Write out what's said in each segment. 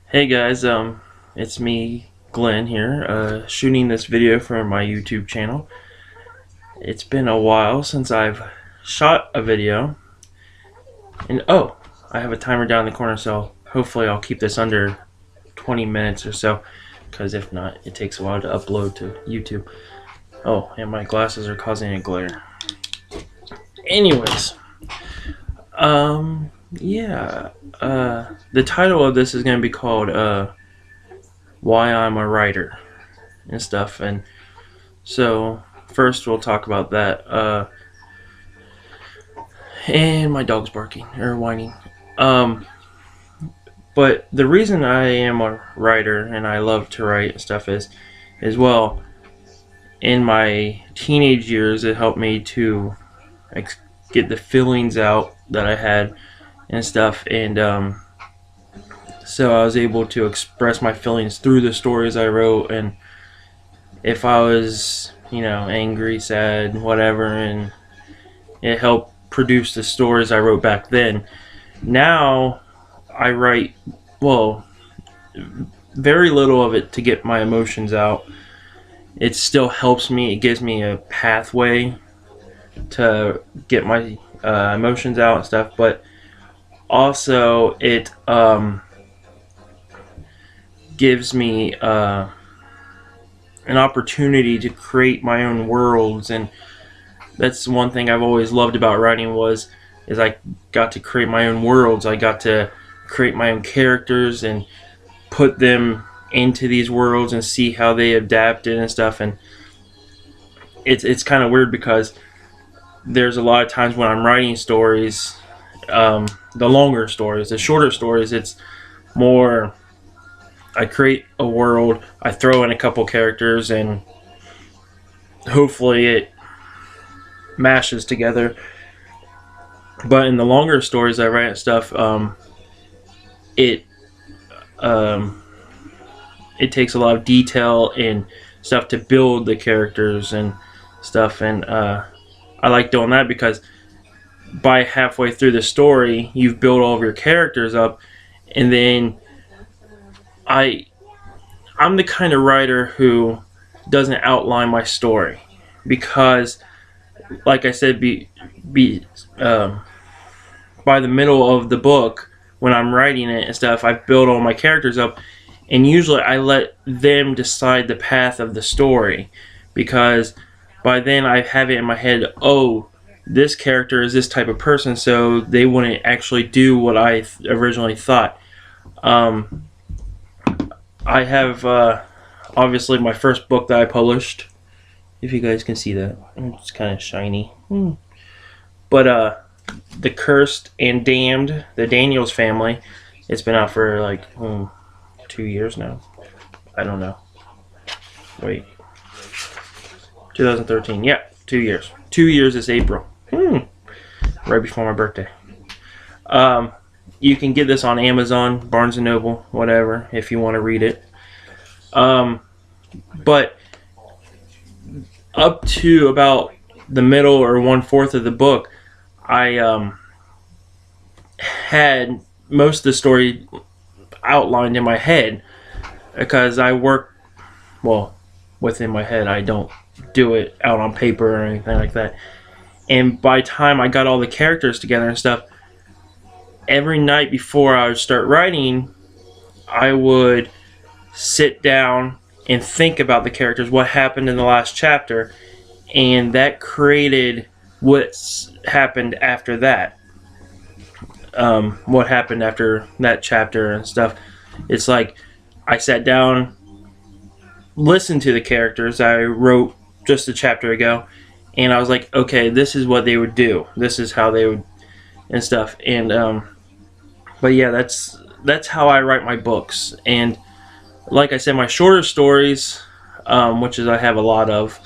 Hey guys, it's me, Glenn here, shooting this video for my YouTube channel. It's been a while since I've shot a video, and I have a timer down in the corner, so hopefully I'll keep this under 20 minutes or so, because if not, it takes a while to upload to YouTube. Oh, and my glasses are causing a glare. Anyways, yeah, the title of this is going to be called, Why I'm a Writer and stuff, and so first we'll talk about that, and my dog's barking, or whining, but the reason I am a writer and I love to write and stuff is, well, in my teenage years it helped me to get the feelings out that I had and stuff, and so I was able to express my feelings through the stories I wrote. And if I was, angry, sad, whatever, and it helped produce the stories I wrote back then. Now I write, well, very little of it to get my emotions out. It still helps me. It gives me a pathway to get my emotions out and stuff, but also it gives me an opportunity to create my own worlds. And that's one thing I've always loved about writing is I got to create my own worlds. I got to create my own characters and put them into these worlds and see how they adapted and stuff. And it's kind of weird because there's a lot of times when I'm writing stories, the longer stories, the shorter stories, it's more I create a world, I throw in a couple characters, and hopefully it mashes together. But in the longer stories I write and stuff, it takes a lot of detail and stuff to build the characters and stuff, and I like doing that because by halfway through the story you've built all of your characters up, and then I'm the kind of writer who doesn't outline my story, because like I said, by the middle of the book, when I'm writing it and stuff, I've built all my characters up, and usually I let them decide the path of the story, because by then I have it in my head, oh, this character is this type of person, so they wouldn't actually do what I originally thought. I have obviously my first book that I published, if you guys can see that, it's kind of shiny, but The Cursed and Damned, the Daniels family, it's been out for like 2 years now. I don't know, wait, 2013, yeah, 2 years. 2 years this April, right before my birthday. You can get this on Amazon, Barnes & Noble, whatever, if you want to read it. But up to about the middle or 1/4 of the book, I had most of the story outlined in my head, because I work, well, within my head. I don't do it out on paper or anything like that. And by the time I got all the characters together and stuff, every night before I would start writing, I would sit down and think about the characters, what happened in the last chapter, and that created what's happened after that. What happened after that chapter and stuff. It's like I sat down, listened to the characters I wrote just a chapter ago, and I was like, okay, this is what they would do. This is how they would, and stuff. And but yeah, that's how I write my books. And like I said, my shorter stories, which is I have a lot of,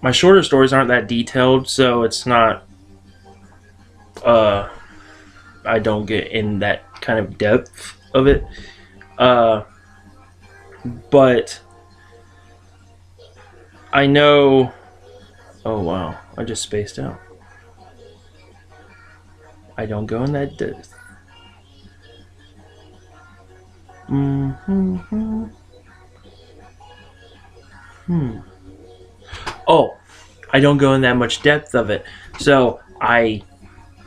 my shorter stories aren't that detailed, so it's not, I don't get in that kind of depth of it, but I know, oh wow, I just spaced out. I don't go in that depth. Mm-hmm. Oh, I don't go in that much depth of it. So I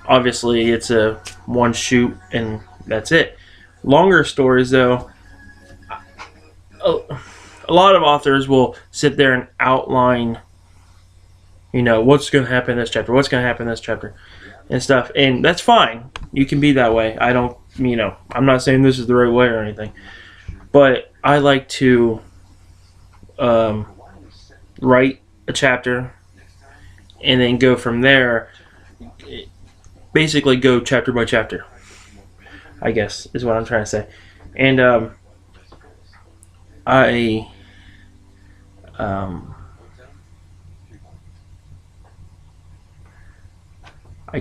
obviously it's a one shoot and that's it. Longer stories though, a lot of authors will sit there and outline, what's going to happen in this chapter, what's going to happen in this chapter, and stuff. And that's fine. You can be that way. I don't, I'm not saying this is the right way or anything, but I like to write a chapter and then go from there. Basically, go chapter by chapter, I guess, is what I'm trying to say. And I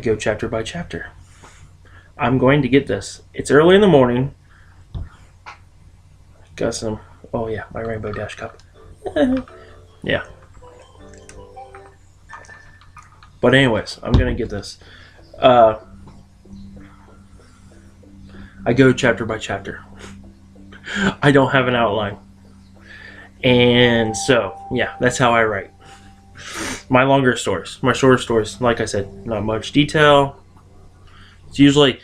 go chapter by chapter. I'm going to get this. It's early in the morning. Got some. Oh yeah, my Rainbow Dash cup. Yeah. But anyways, I'm gonna get this. I go chapter by chapter. I don't have an outline. And so, yeah, that's how I write. My longer stories. My shorter stories, like I said, not much detail. It's usually,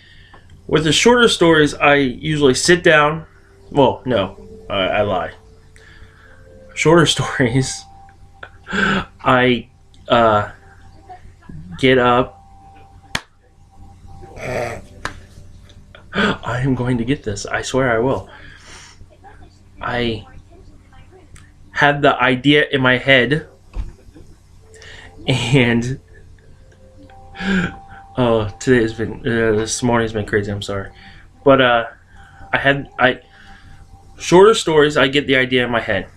with the shorter stories, I usually sit down. Well, no, I lie. Shorter stories, I get up. I am going to get this. I swear I will. I had the idea in my head, and today has been this morning's been crazy. I'm sorry, but I shorter stories. I get the idea in my head,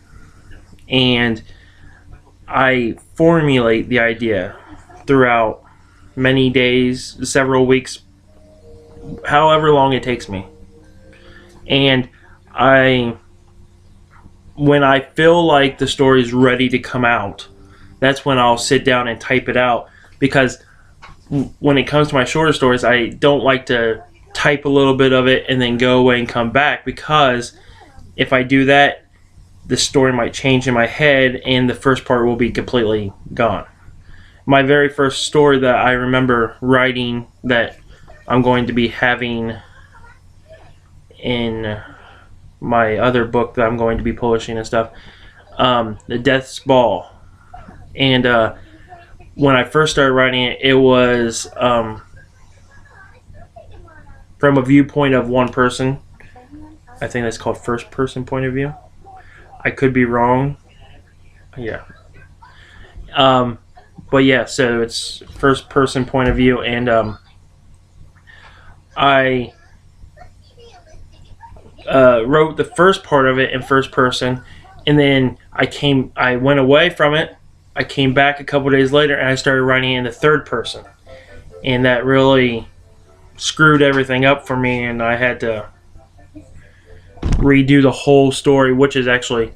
and I formulate the idea throughout many days, several weeks, however long it takes me, and when I feel like the story is ready to come out, that's when I'll sit down and type it out. Because when it comes to my shorter stories, I don't like to type a little bit of it and then go away and come back, because if I do that, the story might change in my head and the first part will be completely gone. My very first story that I remember writing that I'm going to be having in my other book that I'm going to be publishing and stuff, The Death's Ball. And when I first started writing it, it was from a viewpoint of one person. I think that's called first person point of view. I could be wrong. Yeah. But yeah, so it's first person point of view, and I wrote the first part of it in first person, and then I went away from it. I came back a couple days later and I started writing in the third person, and that really screwed everything up for me, and I had to redo the whole story, which is actually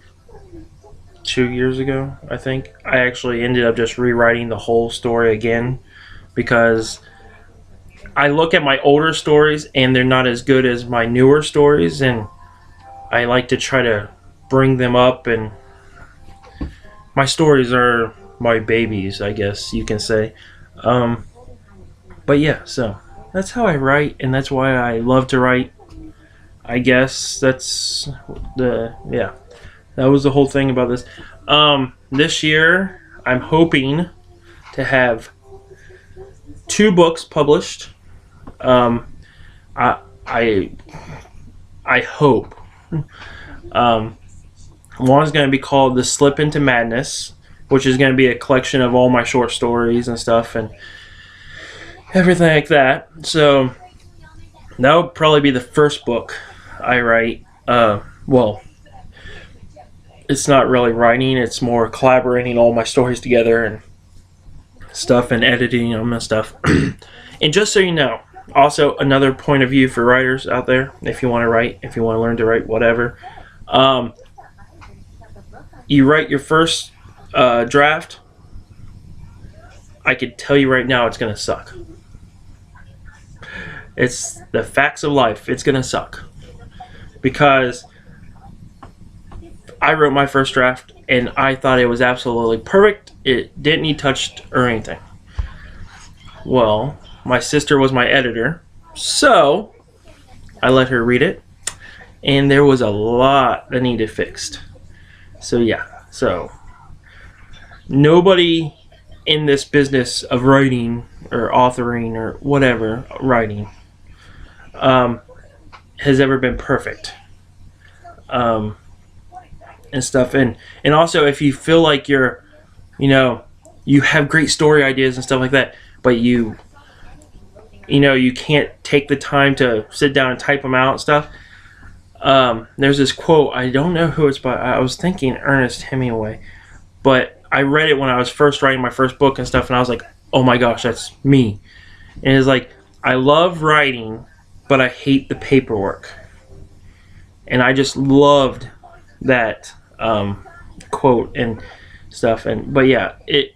2 years ago, I think. I actually ended up just rewriting the whole story again, because I look at my older stories and they're not as good as my newer stories, and I like to try to bring them up, and my stories are my babies, I guess you can say. But yeah, so that's how I write, and that's why I love to write. I guess that's that was the whole thing about this. This year, I'm hoping to have 2 books published. I hope. One is going to be called The Slip into Madness, which is going to be a collection of all my short stories and stuff and everything like that. So that would probably be the first book I write. Well, it's not really writing, it's more collaborating all my stories together and stuff, and editing them and stuff. And just so you know, also another point of view for writers out there, if you want to write, if you want to learn to write, whatever. You write your first draft, I could tell you right now it's going to suck. It's the facts of life. It's going to suck. because I wrote my first draft and I thought it was absolutely perfect. It didn't need touched or anything. Well, my sister was my editor, so I let her read it, and there was a lot that needed fixed. So yeah, so nobody in this business of writing or authoring or whatever, writing, has ever been perfect. And stuff. And also, if you feel like you're, you have great story ideas and stuff like that, but you can't take the time to sit down and type them out and stuff. There's this quote, I don't know who it's by, I was thinking Ernest Hemingway, but I read it when I was first writing my first book and stuff, and I was like, oh my gosh, that's me. And it's like, I love writing, but I hate the paperwork. And I just loved that quote and stuff. But yeah, it,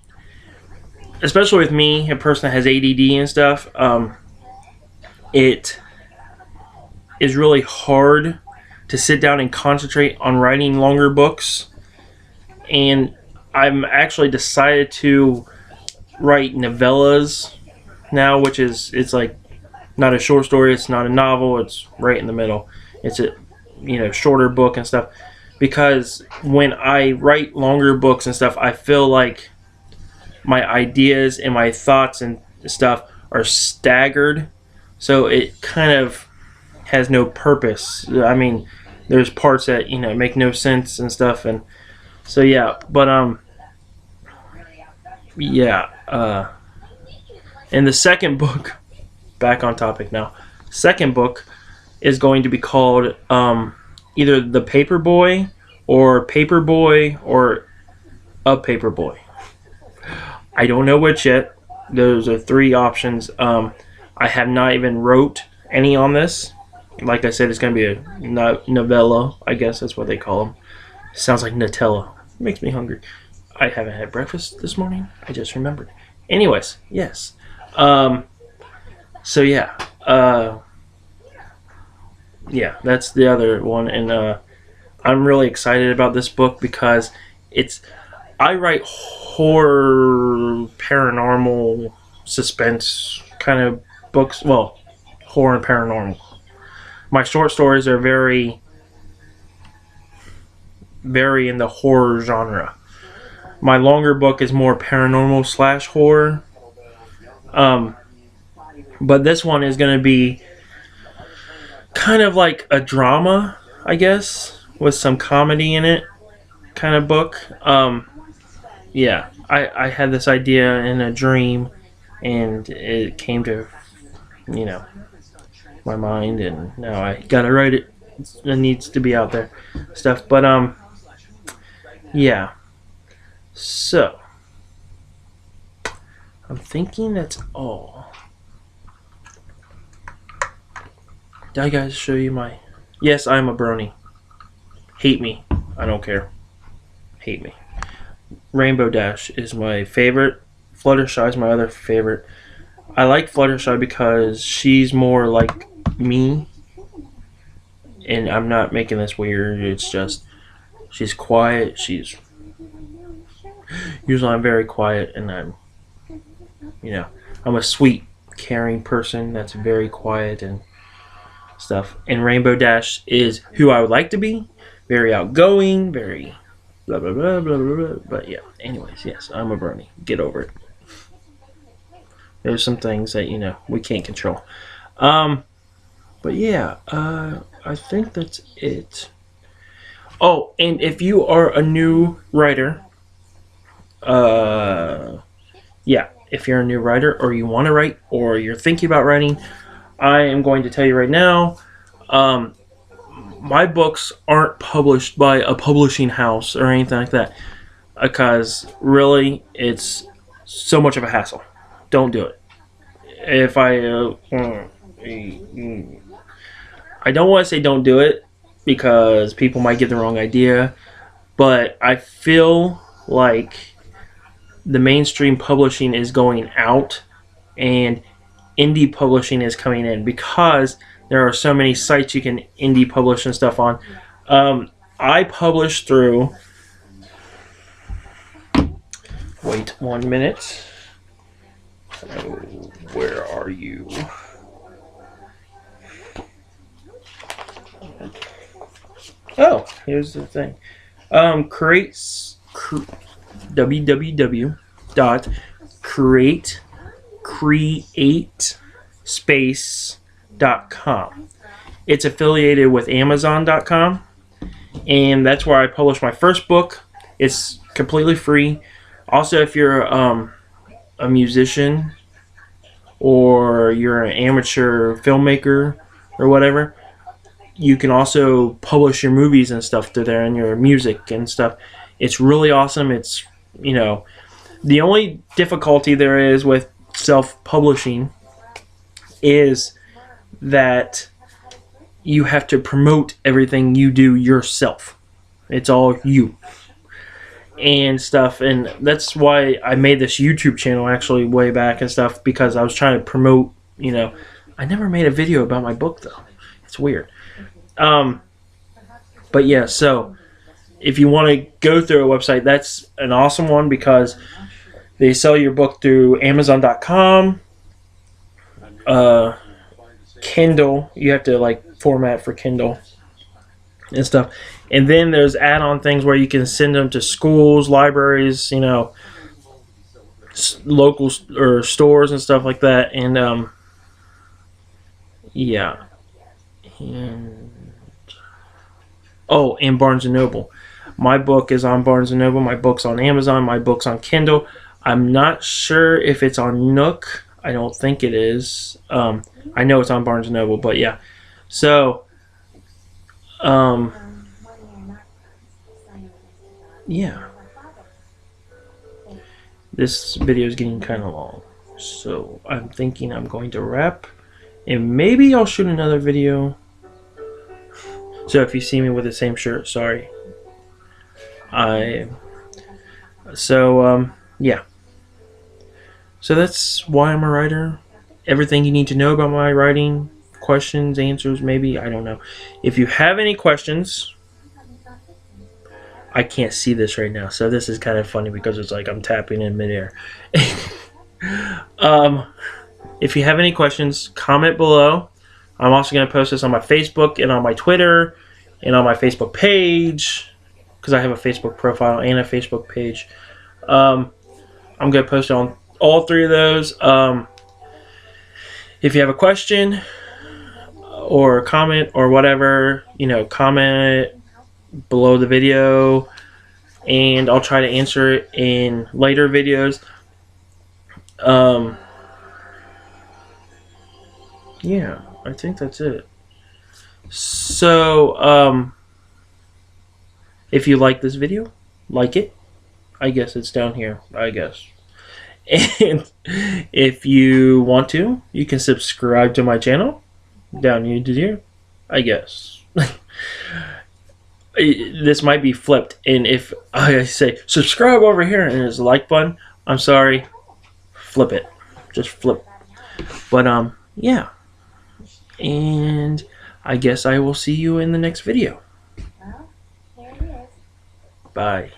especially with me, a person that has ADD and stuff, it is really hard to sit down and concentrate on writing longer books. And I'm actually decided to write novellas now, which is, it's like not a short story, it's not a novel, it's right in the middle. It's a shorter book and stuff, because when I write longer books and stuff, I feel like my ideas and my thoughts and stuff are staggered, so it kind of has no purpose. I mean, there's parts that make no sense and stuff, and so yeah. But and the second book, back on topic now, second book is going to be called either The Paperboy or A Paperboy. I don't know which yet. Those are three options. I have not even wrote any on this. Like I said, it's going to be a novella, I guess that's what they call them. Sounds like Nutella. Makes me hungry. I haven't had breakfast this morning. I just remembered. Anyways, yes. So yeah. Yeah, that's the other one, and I'm really excited about this book because I write horror, paranormal, suspense kind of books. Well, horror and paranormal. My short stories are very, very in the horror genre. My longer book is more paranormal / horror. But this one is going to be kind of like a drama, I guess, with some comedy in it kind of book. Yeah, I had this idea in a dream, and it came to, my mind, and now I gotta write it. It needs to be out there, stuff. But yeah. So I'm thinking that's all. Did I guys show you my... Yes, I'm a brony. Hate me. I don't care. Hate me. Rainbow Dash is my favorite. Fluttershy is my other favorite. I like Fluttershy because she's more like me. And I'm not making this weird. It's just... she's quiet. Usually I'm very quiet, and I'm a sweet, caring person that's very quiet and stuff. And Rainbow Dash is who I would like to be. Very outgoing, very blah blah blah blah blah blah. But yeah, anyways, yes, I'm a brony. Get over it. There's some things that we can't control. But yeah, I think that's it. Oh, and if you are a new writer, if you're a new writer or you want to write or you're thinking about writing, I am going to tell you right now, my books aren't published by a publishing house or anything like that, because really it's so much of a hassle. Don't do it. If I don't want to say don't do it, because people might get the wrong idea, but I feel like the mainstream publishing is going out, and indie publishing is coming in, because there are so many sites you can indie publish and stuff on. I publish through, wait 1 minute. Oh, where are you? Oh, here's the thing. www.createspace.com. It's affiliated with Amazon.com, and that's where I published my first book. It's completely free. Also, if you're a musician or you're an amateur filmmaker or whatever, you can also publish your movies and stuff through there, and your music and stuff. It's really awesome. It's, you know, the only difficulty there is with self-publishing is that you have to promote everything you do yourself. It's all you and stuff, and that's why I made this YouTube channel actually way back and stuff, because I was trying to promote, you know. I never made a video about my book though. It's weird. But yeah, so if you want to go through a website, that's an awesome one, because they sell your book through Amazon.com, Kindle. You have to like format for Kindle and stuff. And then there's add-on things where you can send them to schools, libraries, you know, local or stores and stuff like that. And yeah. And oh, and Barnes & Noble. My book is on Barnes & Noble. My book's on Amazon. My book's on Kindle. I'm not sure if it's on Nook. I don't think it is. I know it's on Barnes & Noble, but yeah. So, yeah. This video is getting kind of long. So, I'm thinking I'm going to wrap. And maybe I'll shoot another video. So if you see me with the same shirt, sorry. Yeah. So that's why I'm a writer. Everything you need to know about my writing, questions, answers, maybe, I don't know. If you have any questions, I can't see this right now, so this is kind of funny because it's like I'm tapping in midair. If you have any questions, comment below. I'm also going to post this on my Facebook and on my Twitter and on my Facebook page, because I have a Facebook profile and a Facebook page. I'm going to post it on all three of those. If you have a question or a comment or whatever, you know, comment below the video, and I'll try to answer it in later videos. Yeah, I think that's it. So, if you like this video, like it. I guess it's down here, I guess. And if you want to, you can subscribe to my channel down here, I guess. This might be flipped, and if I say subscribe over here and there's a like button, I'm sorry, flip it. Just flip. But yeah. And I guess I will see you in the next video. Bye.